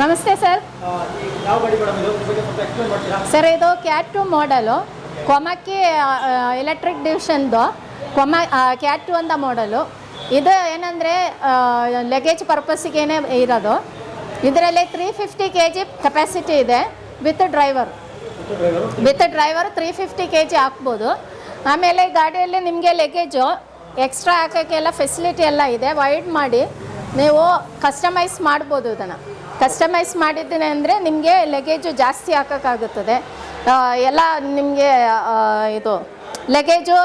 ನಮಸ್ತೆ sir. Sir ಇದು cat 2 ಮಾಡಲು ಕೊಮಕ್ಕಿ ಎಲೆಕ್ಟ್ರಿಕ್ ಡಿವಿಷನ್ದು ಕ್ಯಾಟ್ 2 ಅಂತ ಮಾಡಲು. ಇದು ಏನಂದರೆ ಲಗೇಜ್ ಪರ್ಪಸ್ಸಿಗೇನೆ ಇರೋದು. ಇದರಲ್ಲಿ 350 kg ಕೆಪಾಸಿಟಿ ಇದೆ ವಿತ್ ಡ್ರೈವರ್ 350 kg ಹಾಕ್ಬೋದು. ಆಮೇಲೆ ಗಾಡಿಯಲ್ಲಿ ನಿಮಗೆ ಲಗೇಜು ಎಕ್ಸ್ಟ್ರಾ ಹಾಕೋಕ್ಕೆಲ್ಲ ಫೆಸಿಲಿಟಿ ಎಲ್ಲ ಇದೆ. ವೈಡ್ ಮಾಡಿ ನೀವು ಕಸ್ಟಮೈಸ್ ಮಾಡ್ಬೋದು. ಇದನ್ನು ಕಸ್ಟಮೈಸ್ ಮಾಡಿದ್ದೀನಿ ಅಂದರೆ ನಿಮಗೆ ಲಗೇಜು ಜಾಸ್ತಿ ಹಾಕೋಕ್ಕಾಗುತ್ತದೆ. ಎಲ್ಲ ನಿಮಗೆ ಇದು ಲಗೇಜು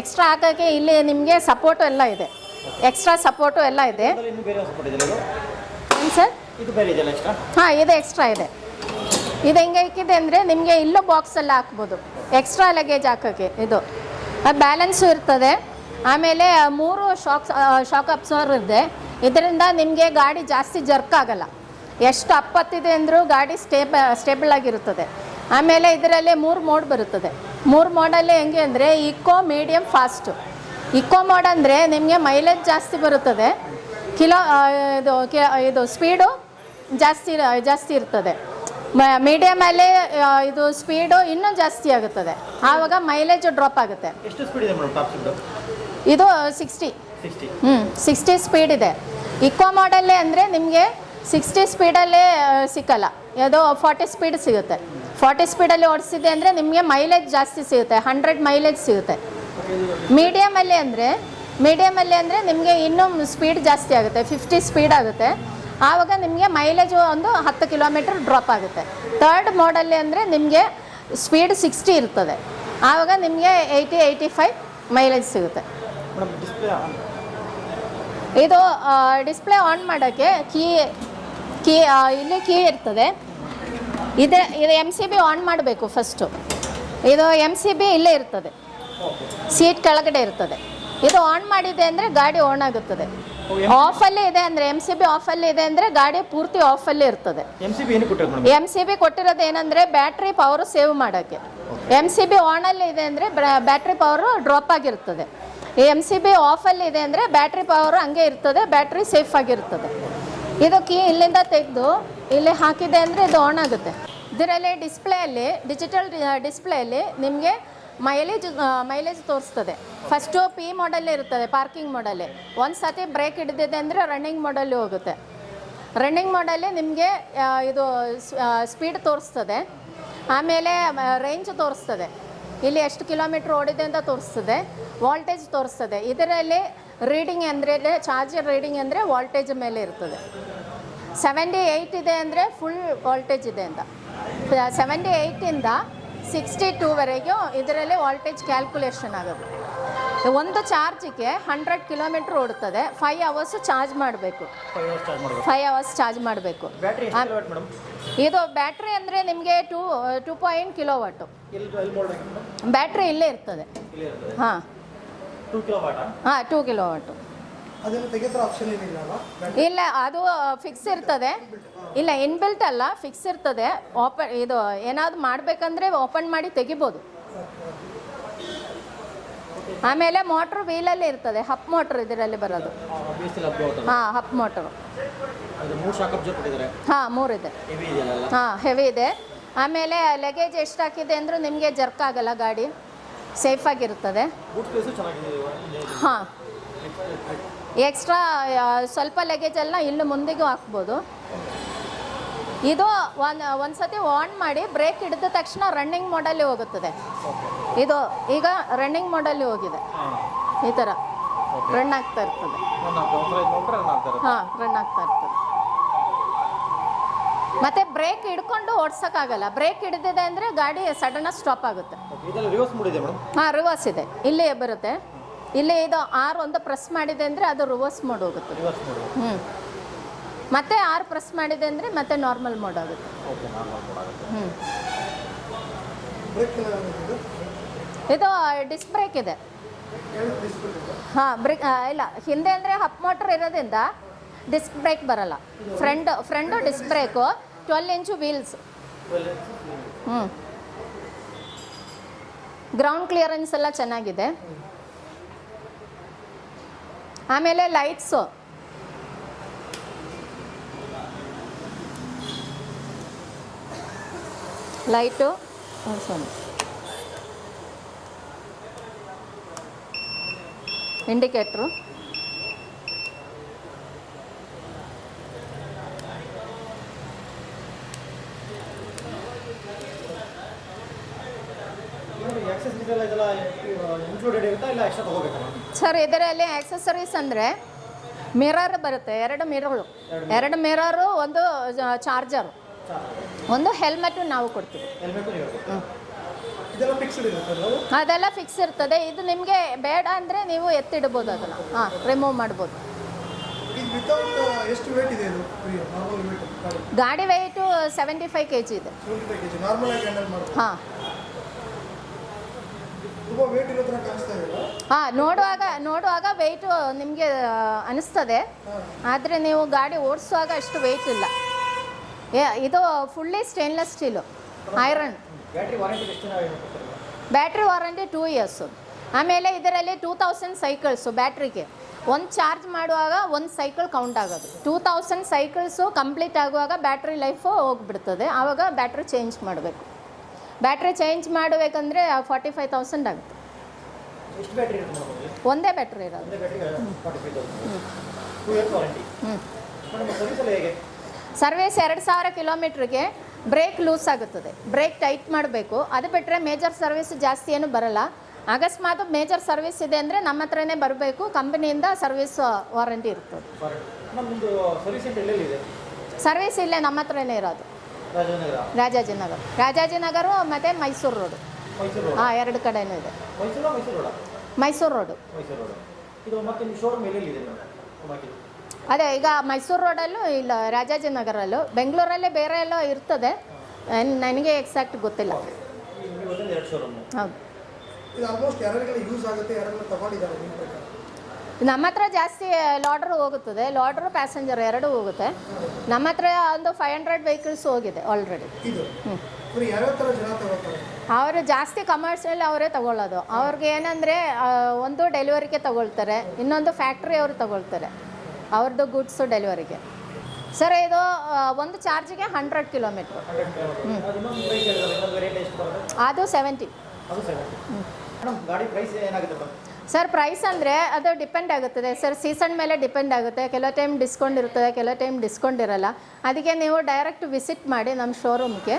ಎಕ್ಸ್ಟ್ರಾ ಹಾಕೋಕ್ಕೆ ಇಲ್ಲಿ ನಿಮಗೆ ಸಪೋರ್ಟು ಎಲ್ಲ ಇದೆ, ಎಕ್ಸ್ಟ್ರಾ ಸಪೋರ್ಟು ಎಲ್ಲ ಇದೆ. ಏನು ಸರ್? ಹಾಂ, ಇದು ಎಕ್ಸ್ಟ್ರಾ ಇದೆ. ಇದು ಹೆಂಗೆ ಇಕ್ಕಿದೆ ಅಂದರೆ ನಿಮಗೆ ಇಲ್ಲೂ ಬಾಕ್ಸಲ್ಲಿ ಹಾಕ್ಬೋದು ಎಕ್ಸ್ಟ್ರಾ ಲಗೇಜ್ ಹಾಕೋಕ್ಕೆ. ಇದು ಅದು ಬ್ಯಾಲೆನ್ಸು ಇರ್ತದೆ. ಆಮೇಲೆ 3 ಶಾಕ್ ಅಬ್ಸರ್ವರ್ ಇದೆ. ಇದರಿಂದ ನಿಮಗೆ ಗಾಡಿ ಜಾಸ್ತಿ ಜರ್ಕ್ ಆಗಲ್ಲ. ಎಷ್ಟು ಅಪ್ಪತ್ತಿದೆ ಅಂದರೂ ಗಾಡಿ ಸ್ಟೇಬಲ್ ಆಗಿರುತ್ತದೆ. ಆಮೇಲೆ ಇದರಲ್ಲಿ 3 ಮೋಡ್ ಬರುತ್ತದೆ. 3 ಮೋಡಲ್ಲಿ ಹೆಂಗೆ ಅಂದರೆ eco, medium, fast. Eco mode ಅಂದರೆ ನಿಮಗೆ ಮೈಲೇಜ್ ಜಾಸ್ತಿ ಬರುತ್ತದೆ, ಇದು ಸ್ಪೀಡು ಜಾಸ್ತಿ ಇರ್ತದೆ. ಮೀಡಿಯಮಲ್ಲಿ ಇದು ಸ್ಪೀಡು ಇನ್ನೂ ಜಾಸ್ತಿ ಆಗುತ್ತದೆ, ಆವಾಗ ಮೈಲೇಜು ಡ್ರಾಪ್ ಆಗುತ್ತೆ. ಇದು 60 ಸ್ಪೀಡ್ ಇದೆ. ಇಕೋ ಮಾಡಲ್ಲೇ ಅಂದರೆ ನಿಮಗೆ 60 ಸ್ಪೀಡಲ್ಲೇ ಸಿಕ್ಕಲ್ಲ, ಅದು 40 ಸ್ಪೀಡ್ ಸಿಗುತ್ತೆ. 40 ಸ್ಪೀಡಲ್ಲಿ ಓಡಿಸಿದೆ ಅಂದರೆ ನಿಮಗೆ ಮೈಲೇಜ್ ಜಾಸ್ತಿ ಸಿಗುತ್ತೆ, 100 ಮೈಲೇಜ್ ಸಿಗುತ್ತೆ. ಮೀಡಿಯಮಲ್ಲಿ ಅಂದರೆ ನಿಮಗೆ ಇನ್ನೂ ಸ್ಪೀಡ್ ಜಾಸ್ತಿ ಆಗುತ್ತೆ, 50 ಸ್ಪೀಡ್ ಆಗುತ್ತೆ. ಆವಾಗ ನಿಮಗೆ ಮೈಲೇಜು ಒಂದು 10 ಕಿಲೋಮೀಟರ್ ಡ್ರಾಪ್ ಆಗುತ್ತೆ. 3rd ಮಾಡಲ್ಲಿ ಅಂದರೆ ನಿಮಗೆ ಸ್ಪೀಡ್ 60 ಇರ್ತದೆ, ಆವಾಗ ನಿಮಗೆ 80-85 ಮೈಲೇಜ್ ಸಿಗುತ್ತೆ. ಇದು ಡಿಸ್ಪ್ಲೇ ಆನ್ ಮಾಡೋಕ್ಕೆ ಇಲ್ಲಿ ಕೀ ಇರ್ತದೆ. ಇದು MCB ಆನ್ ಮಾಡಬೇಕು ಫಸ್ಟು. ಇದು MCB ಇಲ್ಲೇ ಇರ್ತದೆ, ಸೀಟ್ ಕೆಳಗಡೆ ಇರ್ತದೆ. ಇದು ಆನ್ ಮಾಡಿದೆ ಅಂದರೆ ಗಾಡಿ ಆನ್ ಆಗುತ್ತದೆ. ಆಫಲ್ಲಿ ಇದೆ ಅಂದರೆ MCB ಆಫಲ್ಲಿ ಇದೆ ಅಂದರೆ ಗಾಡಿ ಪೂರ್ತಿ ಆಫಲ್ಲಿ ಇರ್ತದೆ. MCB ಕೊಟ್ಟಿರೋದು ಏನಂದರೆ ಬ್ಯಾಟ್ರಿ ಪವರು ಸೇವ್ ಮಾಡೋಕ್ಕೆ. MCB ಆನಲ್ಲಿ ಇದೆ ಅಂದರೆ ಬ್ಯಾಟ್ರಿ ಪವರು ಡ್ರಾಪ್ ಆಗಿರ್ತದೆ. ಈ MCB ಆಫಲ್ಲಿ ಇದೆ ಅಂದರೆ ಬ್ಯಾಟ್ರಿ ಪವರು ಹಂಗೆ ಇರ್ತದೆ, ಬ್ಯಾಟ್ರಿ ಸೇಫ್ ಆಗಿರ್ತದೆ. ಇದು ಕೀ ಇಲ್ಲಿಂದ ತೆಗೆದು ಇಲ್ಲಿ ಹಾಕಿದೆ ಅಂದರೆ ಇದು ಆನ್ ಆಗುತ್ತೆ. ಇದರಲ್ಲಿ ಡಿಸ್ಪ್ಲೇಯಲ್ಲಿ, ಡಿಜಿಟಲ್ ಡಿಸ್ಪ್ಲೇಯಲ್ಲಿ ನಿಮಗೆ ಮೈಲೇಜ್ ತೋರಿಸ್ತದೆ. ಫಸ್ಟು P ಮಾಡಲ್ಲೇ ಇರ್ತದೆ, ಪಾರ್ಕಿಂಗ್ ಮಾಡಲ್ಲೇ. ಒಂದು ಸತಿ ಬ್ರೇಕ್ ಹಿಡಿದಿದೆ ಅಂದರೆ ರನ್ನಿಂಗ್ ಮಾಡಲ್ಲಿ ಹೋಗುತ್ತೆ. ರನ್ನಿಂಗ್ ಮಾಡಲ್ಲಿ ನಿಮಗೆ ಇದು ಸ್ಪೀಡ್ ತೋರಿಸ್ತದೆ. ಆಮೇಲೆ ರೇಂಜ್ ತೋರಿಸ್ತದೆ, ಇಲ್ಲಿ ಎಷ್ಟು ಕಿಲೋಮೀಟ್ರ್ ಓಡಿದೆ ಅಂತ ತೋರಿಸ್ತದೆ. ವಾಲ್ಟೇಜ್ ತೋರಿಸ್ತದೆ. ಇದರಲ್ಲಿ ರೀಡಿಂಗ್ ಅಂದರೆ ಚಾರ್ಜರ್ ರೀಡಿಂಗ್ ಅಂದರೆ ವಾಲ್ಟೇಜ್ ಮೇಲೆ ಇರ್ತದೆ. 78 ಇದೆ ಅಂದರೆ ಫುಲ್ ವಾಲ್ಟೇಜ್ ಇದೆ ಅಂತ. 78ಇಂದ 62ವರೆಗೂ ಇದರಲ್ಲಿ ವಾಲ್ಟೇಜ್ ಕ್ಯಾಲ್ಕುಲೇಷನ್ ಆಗೋದು. ಒಂದು ಚಾರ್ಜಿಗೆ 100 ಕಿಲೋಮೀಟ್ರ್ ಓಡುತ್ತದೆ. 5 ಅವರ್ಸ್ ಚಾರ್ಜ್ ಮಾಡಬೇಕು. 5 ಅವರ್ಸ್ ಚಾರ್ಜ್ ಮಾಡಬೇಕು. ಇದು ಬ್ಯಾಟ್ರಿ ಅಂದರೆ ನಿಮಗೆ 2.8 ಕಿಲೋವಾಟು ಬ್ಯಾಟ್ರಿ ಇಲ್ಲೇ ಇರ್ತದೆ. ಹಾಂ, 2 ಕಿಲೋವಾಟು. ಇಲ್ಲ, ಅದು ಫಿಕ್ಸ್ ಇರ್ತದೆ. ಇಲ್ಲ, ಇನ್ಬಿಲ್ಟ್ ಅಲ್ಲ, ಫಿಕ್ಸ್ ಇರ್ತದೆ. ಇದು ಏನಾದ್ರು ಮಾಡಬೇಕಂದ್ರೆ ಓಪನ್ ಮಾಡಿ ತೆಗಿಬೋದು. ಆಮೇಲೆ ಮೋಟ್ರು ವೀಲಲ್ಲಿ ಇರ್ತದೆ, ಹಪ್ ಮೋಟ್ರ್ ಇದರಲ್ಲಿ ಬರೋದು. ಹಾಂ, ಹಪ್ ಮೋಟ್ರು. ಹಾಂ, 3 ಇದೆ. ಹಾಂ, ಹೆವಿ ಇದೆ. ಆಮೇಲೆ ಲಗೇಜ್ ಎಷ್ಟು ಹಾಕಿದೆ ಅಂದರೂ ನಿಮಗೆ ಜರ್ಕ್ ಆಗಲ್ಲ, ಗಾಡಿ ಸೇಫಾಗಿರ್ತದೆ. ಹಾಂ, ಎಕ್ಸ್ಟ್ರಾ ಸ್ವಲ್ಪ ಲಗೇಜೆಲ್ಲ ಇಲ್ಲಿ ಮುಂದೆಗೂ ಹಾಕ್ಬೋದು. ಇದು ಒಂದು ಸತಿ ಆನ್ ಮಾಡಿ ಬ್ರೇಕ್ ಹಿಡಿದ ತಕ್ಷಣ ರನ್ನಿಂಗ್ ಮೋಡಲ್ಲಿ ಹೋಗುತ್ತದೆ. ಇದು ಈಗ ರನ್ನಿಂಗ್ ಮೋಡಲ್ಲಿ ಹೋಗಿದೆ, ಈ ಥರ ರನ್ ಆಗ್ತಾ ಇರ್ತದೆ. ಹಾಂ, ರನ್ ಆಗ್ತಾ ಇರ್ತದೆ. ಮತ್ತು ಬ್ರೇಕ್ ಹಿಡ್ಕೊಂಡು ಓಡ್ಸೋಕ್ಕಾಗಲ್ಲ. ಬ್ರೇಕ್ ಹಿಡಿದಿದೆ ಅಂದರೆ ಗಾಡಿ ಸಡನ್ನಾಗಿ ಸ್ಟಾಪ್ ಆಗುತ್ತೆ. ಹಾಂ, ರಿವರ್ಸ್ ಇದೆ, ಇಲ್ಲೇ ಬರುತ್ತೆ. ಇಲ್ಲಿ ಇದು R1 ಪ್ರೆಸ್ ಮಾಡಿದೆ ಅಂದರೆ ಅದು ರಿವರ್ಸ್ ಮೋಡ್ ಹೋಗುತ್ತೆ. ಮತ್ತೆ R ಪ್ರೆಸ್ ಮಾಡಿದೆ ಅಂದರೆ ಮತ್ತೆ ನಾರ್ಮಲ್ ಮೋಡ್ ಆಗುತ್ತೆ. ಇದು ಡಿಸ್ಕ್ ಬ್ರೇಕ್ ಇದೆ. ಹಾಂ, ಇಲ್ಲ, ಹಿಂದೆ ಅಂದರೆ ಹಪ್ ಮೋಟ್ರ್ ಇರೋದ್ರಿಂದ ಡಿಸ್ಕ್ ಬ್ರೇಕ್ ಬರಲ್ಲ. ಫ್ರಂಡು ಡಿಸ್ಕ್ ಬ್ರೇಕು, 12 ಇಂಚು ವೀಲ್ಸ್. ಗ್ರೌಂಡ್ ಕ್ಲಿಯರೆನ್ಸ್ ಎಲ್ಲ ಚೆನ್ನಾಗಿದೆ. ಆಮೇಲೆ ಲೈಟ್ಸು ಲೈಟು ಇಂಡಿಕೇಟ್ರು, ಸರ್ ಇದರಲ್ಲಿ ಆಕ್ಸೆಸರೀಸ್ ಅಂದರೆ ಮಿರರ್ ಬರುತ್ತೆ, ಎರಡು ಮಿರರು, ಒಂದು ಚಾರ್ಜರು, ಒಂದು ಹೆಲ್ಮೆಟು ನಾವು ಕೊಡ್ತೀವಿ. ಅದೆಲ್ಲ ಫಿಕ್ಸ್ ಇರ್ತದೆ. ಇದು ನಿಮಗೆ ಬೇಡ ಅಂದರೆ ನೀವು ಎತ್ತಿಡ್ಬೋದು, ಅದನ್ನು ರಿಮೂವ್ ಮಾಡ್ಬೋದು. ಗಾಡಿ ವೆಯ್ಟು 75 kg ಇದೆ. ಹಾಂ ನೋಡುವಾಗ ವೆಯ್ಟು ನಿಮಗೆ ಅನಿಸ್ತದೆ, ಆದರೆ ನೀವು ಗಾಡಿ ಓಡಿಸುವಾಗ ಅಷ್ಟು ವೆಯ್ಟ್ ಇಲ್ಲ. ಇದು fully stainless steel, iron. Battery warranty 2 years. ಆಮೇಲೆ ಇದರಲ್ಲಿ 2000 ಸೈಕಲ್ಸು ಬ್ಯಾಟ್ರಿಗೆ. ಒಂದು ಚಾರ್ಜ್ ಮಾಡುವಾಗ ಒಂದು ಸೈಕಲ್ ಕೌಂಟ್ ಆಗೋದು. 2000 ಸೈಕಲ್ಸು ಕಂಪ್ಲೀಟ್ ಆಗುವಾಗ ಬ್ಯಾಟ್ರಿ ಲೈಫು ಹೋಗಿಬಿಡ್ತದೆ. ಆವಾಗ ಬ್ಯಾಟ್ರಿ ಚೇಂಜ್ ಮಾಡಬೇಕು. ಬ್ಯಾಟ್ರಿ ಚೇಂಜ್ ಮಾಡಬೇಕಂದ್ರೆ 45,000 ಆಗುತ್ತೆ. ಒಂದೇ ಬ್ಯಾಟ್ರಿ ಇರೋದು. ಸರ್ವಿಸ್ 2000 ಕಿಲೋಮೀಟ್ರಿಗೆ ಬ್ರೇಕ್ ಲೂಸ್ ಆಗುತ್ತದೆ, ಬ್ರೇಕ್ ಟೈಟ್ ಮಾಡಬೇಕು. ಅದು ಬಿಟ್ಟರೆ ಮೇಜರ್ ಸರ್ವಿಸ್ ಜಾಸ್ತಿ ಏನು ಬರಲ್ಲ. ಅಕಸ್ಮಾತ್ ಮೇಜರ್ ಸರ್ವಿಸ್ ಇದೆ ಅಂದರೆ ನಮ್ಮ ಹತ್ರನೇ ಬರಬೇಕು, ಕಂಪನಿಯಿಂದ ಸರ್ವಿಸ್ ವಾರಂಟಿ ಇರ್ತದೆ. ಸರ್ವಿಸ್ ಇಲ್ಲೇ ನಮ್ಮ ಹತ್ರನೇ ಇರೋದು, ರಾಜಾಜಿನಗರ ಮತ್ತು ಮೈಸೂರು ರೋಡು. ಹಾಂ, ಎರಡು ಕಡೆನೂ ಇದೆ. ಮೈಸೂರು ರೋಡು. ಅದೇ ಈಗ ಮೈಸೂರು ರೋಡಲ್ಲೂ ಇಲ್ಲ, ರಾಜಾಜಿನಗರಲ್ಲೂ. ಬೆಂಗಳೂರಲ್ಲೇ ಬೇರೆ ಎಲ್ಲೋ ಇರ್ತದೆ, ನನಗೆ ಎಕ್ಸಾಕ್ಟ್ ಗೊತ್ತಿಲ್ಲ. ಹೌದು, ನಮ್ಮ ಹತ್ರ ಜಾಸ್ತಿ ಲಾಡ್ರು ಹೋಗುತ್ತದೆ, ಲಾಡ್ರು ಪ್ಯಾಸೆಂಜರ್ ಎರಡೂ ಹೋಗುತ್ತೆ. ನಮ್ಮ ಹತ್ರ ಒಂದು 500 ವೆಹಿಕಲ್ಸ್ ಹೋಗಿದೆ ಆಲ್ರೆಡಿ. ಅವರು ಜಾಸ್ತಿ ಕಮರ್ಷಿಯಲ್ ಅವರೇ ತಗೊಳ್ಳೋದು. ಅವ್ರಿಗೆ ಏನಂದರೆ ಒಂದು ಡೆಲಿವರಿಗೆ ತಗೊಳ್ತಾರೆ, ಇನ್ನೊಂದು ಫ್ಯಾಕ್ಟ್ರಿ ಅವರು ತಗೊಳ್ತಾರೆ ಅವ್ರದ್ದು ಗುಡ್ಸು ಡೆಲಿವರಿಗೆ. ಸರ್ ಇದು ಒಂದು ಚಾರ್ಜಿಗೆ 100 ಕಿಲೋಮೀಟ್ರು. ಅದು 70. ಸರ್ ಪ್ರೈಸ್ ಅಂದರೆ ಅದು ಡಿಪೆಂಡ್ ಆಗುತ್ತದೆ ಸರ್, ಸೀಸನ್ ಮೇಲೆ ಡಿಪೆಂಡ್ ಆಗುತ್ತೆ. ಕೆಲವು ಟೈಮ್ ಡಿಸ್ಕೌಂಟ್ ಇರ್ತದೆ, ಕೆಲವು ಟೈಮ್ ಡಿಸ್ಕೌಂಟ್ ಇರೋಲ್ಲ. ಅದಕ್ಕೆ ನೀವು ಡೈರೆಕ್ಟ್ ವಿಸಿಟ್ ಮಾಡಿ ನಮ್ಮ ಶೋರೂಮ್ಗೆ,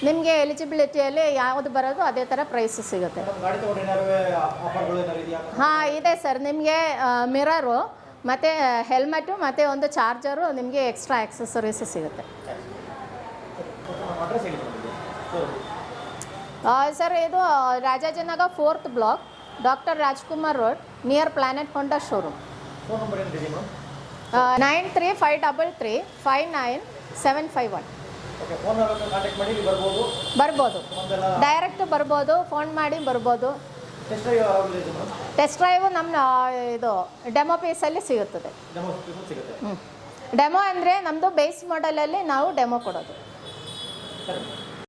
ನಿಮಗೆ ಎಲಿಜಿಬಿಲಿಟಿಯಲ್ಲಿ ಯಾವುದು ಬರೋದು ಅದೇ ಥರ ಪ್ರೈಸ್ ಸಿಗುತ್ತೆ. ಹಾಂ ಇದೆ ಸರ್, ನಿಮಗೆ ಮಿರರು ಮತ್ತು ಹೆಲ್ಮೆಟು ಮತ್ತು ಒಂದು ಚಾರ್ಜರು ನಿಮಗೆ ಎಕ್ಸ್ಟ್ರಾ ಆಕ್ಸೆಸರೀಸ್ ಸಿಗುತ್ತೆ. ಸರ್ ಇದು Rajajinagar 4th block, doctor Rajkumar road, near planet Honda showroom. 9353359751. ಬರ್ಬೋದು, ಡೈರೆಕ್ಟ್ ಬರ್ಬೋದು, ಫೋನ್ ಮಾಡಿ ಬರ್ಬೋದು. ಟೆಸ್ಟ್ ಡ್ರೈವು ನಮ್ಮ ಇದು ಡೆಮೋ ಪೀಸಲ್ಲಿ ಸಿಗುತ್ತದೆ. ಡೆಮೋ ಅಂದರೆ ನಮ್ಮದು ಬೇಸ್ ಮಾಡಲಲ್ಲಿ ನಾವು ಡೆಮೋ ಕೊಡೋದು.